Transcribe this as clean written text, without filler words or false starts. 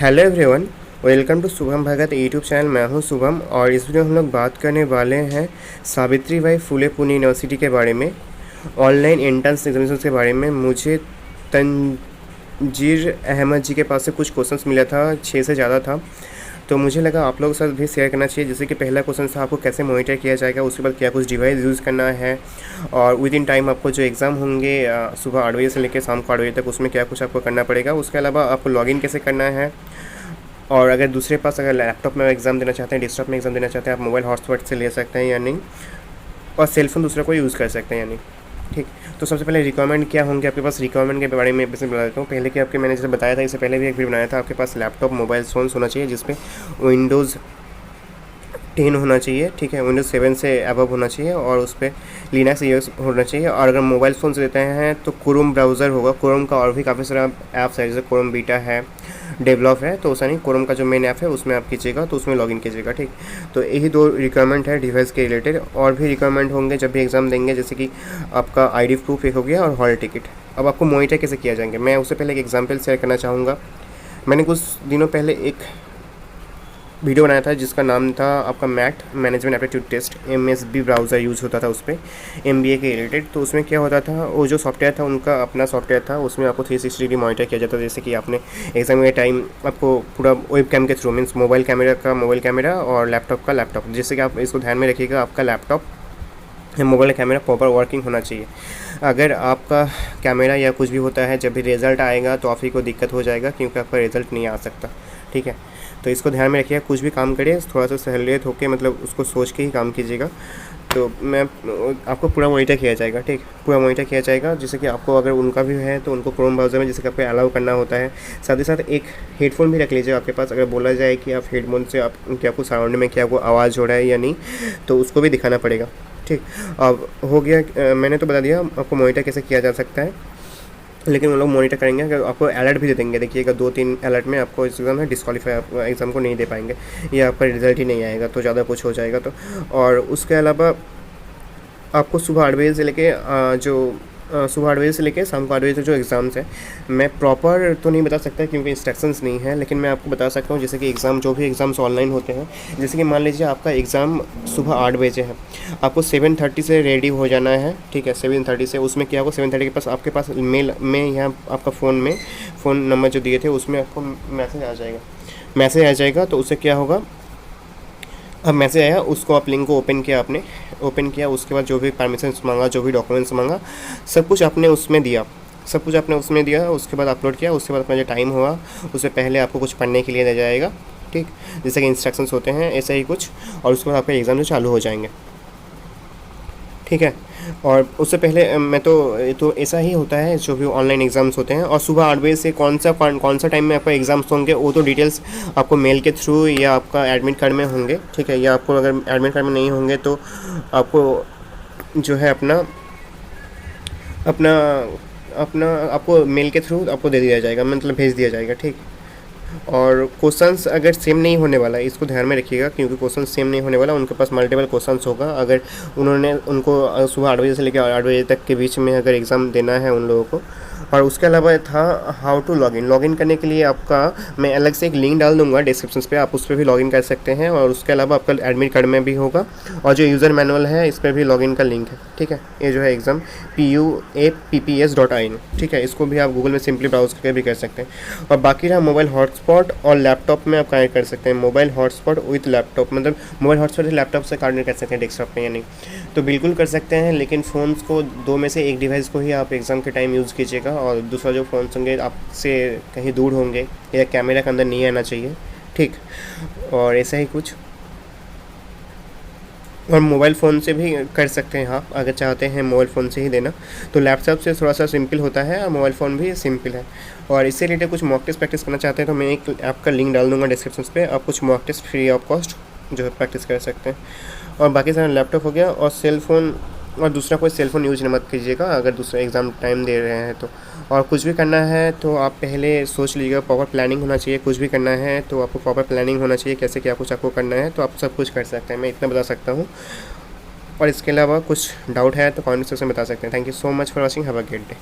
Hello everyone, welcome to Shubham Bhagat YouTube channel. मैं हूं शुभम और इस वीडियो में हम लोग बात करने वाले हैं सावित्रीबाई फुले पुणे यूनिवर्सिटी के बारे में, ऑनलाइन एंट्रेंस एग्जामिनेशन के बारे में। मुझे तंजीर अहमद जी के पास से कुछ क्वेश्चंस मिला था, 6 से ज़्यादा था, तो मुझे लगा आप लोगों के साथ भी शेयर करना चाहिए। जैसे कि पहला क्वेश्चन था आपको कैसे मॉनिटर किया जाएगा, उसके बाद क्या कुछ डिवाइस यूज़ करना है, और विद इन टाइम आपको जो एग्ज़ाम होंगे सुबह 8 बजे से लेकर शाम को 8 बजे तक, उसमें क्या कुछ आपको करना पड़ेगा। उसके अलावा आपको लॉगिन कैसे करना है, और अगर दूसरे पास अगर लैपटॉप में एग्ज़ाम देना चाहते हैं, डेस्कटॉप में एग्ज़ाम देना चाहते हैं, आप मोबाइल हॉटस्पॉट से ले सकते हैं या नहीं, और सेलफोन दूसरा को यूज़ कर सकते हैं या नहीं। ठीक, तो सबसे पहले रिक्वायरमेंट क्या होंगे आपके पास। रिक्वायरमेंट के बारे में बता देता हूँ। पहले कि आपके मैंने जैसे बताया था, इससे पहले भी एक वीडियो बनाया था, आपके पास लैपटॉप मोबाइल फ़ोन्स होना चाहिए जिसपे विंडोज़ 10 होना चाहिए, ठीक है, विंडोज़ 7 से अबव होना चाहिए, और उस पर लिनक्स यूज़ होना चाहिए। और अगर मोबाइल फ़ोन से देते हैं तो क्रोम ब्राउज़र होगा। क्रोम का और भी काफ़ी सारा ऐप्स है, जैसे क्रोम बीटा है, डेवलप है, तो ऐसा नहीं, क्रोम का जो मेन ऐप है उसमें आप कीजिएगा, तो उसमें लॉगिन कीजिएगा। ठीक, तो यही 2 रिक्वायरमेंट है डिवाइस के रिलेटेड। और भी रिक्वायरमेंट होंगे जब भी एग्ज़ाम देंगे, जैसे कि आपका आईडी प्रूफ एक हो गया और हॉल टिकट। अब आपको मॉनिटर कैसे किया जाएंगे, मैं उससे पहले एक एग्जाम्पल शेयर करना चाहूँगा। मैंने कुछ दिनों पहले एक वीडियो बनाया था जिसका नाम था आपका MAT management aptitude test. MSB browser use होता था उस पर, MBA के रिलेटेड। तो उसमें क्या होता था, वो जो सॉफ्टवेयर था उनका अपना सॉफ्टवेयर था, उसमें आपको 360 डिग्री मॉनिटर किया जाता था। जैसे कि आपने एग्जाम के टाइम आपको पूरा वेब कैम के थ्रू, मीन्स मोबाइल कैमरा का मोबाइल कैमरा और लैपटॉप का लैपटॉप, जैसे कि आप इसको ध्यान में रखिएगा, आपका laptop mobile camera proper working होना चाहिए। अगर आपका कैमरा या कुछ भी होता है, जब भी रिज़ल्ट आएगा तो आप ही को दिक्कत हो जाएगा, क्योंकि आपका रिज़ल्ट नहीं आ सकता। ठीक है, तो इसको ध्यान में रखिएगा। कुछ भी काम करिए थोड़ा सा सहूलियत होकर, मतलब उसको सोच के ही काम कीजिएगा। तो मैं आपको पूरा मॉनिटर किया जाएगा। ठीक, पूरा मॉनिटर किया जाएगा। जैसे कि आपको अगर उनका भी है तो उनको क्रोम ब्राउज़र में जैसे कि आपको अलाउ करना होता है। साथ ही साथ एक हेडफोन भी रख लीजिए आपके पास, अगर बोला जाए कि आप हेडफोन से आप क्या आपको साउंड में क्या आपको आवाज़ हो रहा है या नहीं, तो उसको भी दिखाना पड़ेगा। ठीक, अब हो गया, मैंने तो बता दिया आपको मॉनिटर कैसे किया जा सकता है, लेकिन वो लोग मॉनिटर करेंगे, अगर आपको अलर्ट भी दे देंगे। देखिएगा 2-3 अलर्ट में आपको इस एग्ज़ाम में डिस्क्वालीफाई, आप एग्ज़ाम को नहीं दे पाएंगे, या आपका रिजल्ट ही नहीं आएगा, तो ज़्यादा कुछ हो जाएगा। तो और उसके अलावा आपको सुबह 8 बजे से लेके सुबह 8 बजे से लेके शाम को 8 बजे तक जो एग्ज़ाम्स हैं, मैं प्रॉपर तो नहीं बता सकता क्योंकि इंस्ट्रक्शंस नहीं है, लेकिन मैं आपको बता सकता हूँ। जैसे कि एग्ज़ाम, जो भी एग्ज़ाम्स ऑनलाइन होते हैं, जैसे कि मान लीजिए आपका एग्ज़ाम सुबह 8 बजे है, आपको 7:30 से रेडी हो जाना है। ठीक है, 7:30 से, उसमें क्या होगा, 7:30 के पास आपके पास मेल में यहाँ आपका फ़ोन नंबर जो दिए थे उसमें आपको मैसेज आ जाएगा। तो उससे क्या होगा, अब मैसेज आया, उसको आप लिंक को ओपन किया, उसके बाद जो भी परमिशंस मांगा, जो भी डॉक्यूमेंट्स मांगा, सब कुछ आपने उसमें दिया, उसके बाद अपलोड किया। उसके बाद अपना जो टाइम हुआ, उससे पहले आपको कुछ पढ़ने के लिए दे जाएगा। ठीक, जैसे कि इंस्ट्रक्शंस होते हैं ऐसा ही कुछ, और उसके बाद आपका एग्ज़ाम जो चालू हो जाएंगे। ठीक है, और उससे पहले मैं तो ऐसा ही होता है जो भी ऑनलाइन एग्ज़ाम्स होते हैं। और सुबह 8 बजे से कौन सा टाइम में आपका एग्ज़ाम्स होंगे, वो तो डिटेल्स आपको मेल के थ्रू या आपका एडमिट कार्ड में होंगे। ठीक है, या आपको अगर एडमिट कार्ड में नहीं होंगे तो आपको जो है अपना आपको मेल के थ्रू आपको दे दिया जाएगा, मतलब भेज दिया जाएगा। ठीक, और क्वेश्चंस अगर सेम नहीं होने वाला है, इसको ध्यान में रखिएगा, क्योंकि क्वेश्चन सेम नहीं होने वाला, उनके पास मल्टीपल क्वेश्चंस होगा। अगर उनको सुबह 8 बजे से लेकर 8 बजे तक के बीच में अगर एग्ज़ाम देना है उन लोगों को। और उसके अलावा था हाउ टू लॉगिन करने के लिए आपका मैं अलग से एक लिंक डाल दूंगा डिस्क्रिप्शन पे, आप उस पर भी लॉगिन कर सकते हैं। और उसके अलावा आपका एडमिट कार्ड में भी होगा, और जो यूज़र मैनुअल है इस पर भी लॉगिन का लिंक है। ठीक है, ये जो है एग्ज़ाम PUAPPS.in, ठीक है, इसको भी आप गूगल में सिंपली ब्राउज करके भी कर सकते हैं। और बाकी रहा मोबाइल हॉटस्पॉट और लैपटॉप में आप कनेक्ट कर सकते हैं। मोबाइल हॉटस्पॉट विथ लैपटॉप, मतलब मोबाइल हॉटस्पॉट लैपटॉप से कनेक्ट कर सकते हैं डेस्कटॉप में या नहीं, तो बिल्कुल कर सकते हैं। लेकिन फ़ोन्स को 2 में से एक डिवाइस को ही आप एग्ज़ाम के टाइम यूज़ कीजिएगा, और दूसरा जो फ़ोन्स होंगे आपसे कहीं दूर होंगे या कैमरा के अंदर नहीं आना चाहिए। ठीक, और ऐसा ही कुछ। और मोबाइल फ़ोन से भी कर सकते हैं आप, अगर चाहते हैं मोबाइल फ़ोन से ही देना, तो लैपटॉप से थोड़ा सा सिंपल होता है, और मोबाइल फ़ोन भी सिंपल है। और इससे रिलेटेड कुछ मॉक टेस्ट प्रैक्टिस करना चाहते हैं तो मैं एक आपका लिंक डाल दूँगा डिस्क्रिप्शन पे, आप कुछ mock test free of cost जो है प्रैक्टिस कर सकते हैं। और बाकी सारा लैपटॉप हो गया, और सेल फ़ोन, और दूसरा कोई सेल फ़ोन यूज मत कीजिएगा अगर दूसरा एग्ज़ाम टाइम दे रहे हैं तो। और कुछ भी करना है तो आप पहले सोच लीजिएगा, प्रॉपर प्लानिंग होना चाहिए। कुछ भी करना है तो आपको प्रॉपर प्लानिंग होना चाहिए, कैसे क्या कुछ आपको करना है, तो आप सब कुछ कर सकते हैं, मैं इतना बता सकता हूँ। और इसके अलावा कुछ डाउट है तो कमेंट सेक्शन में बता सकते हैं। Thank you so much for watching, have a great day.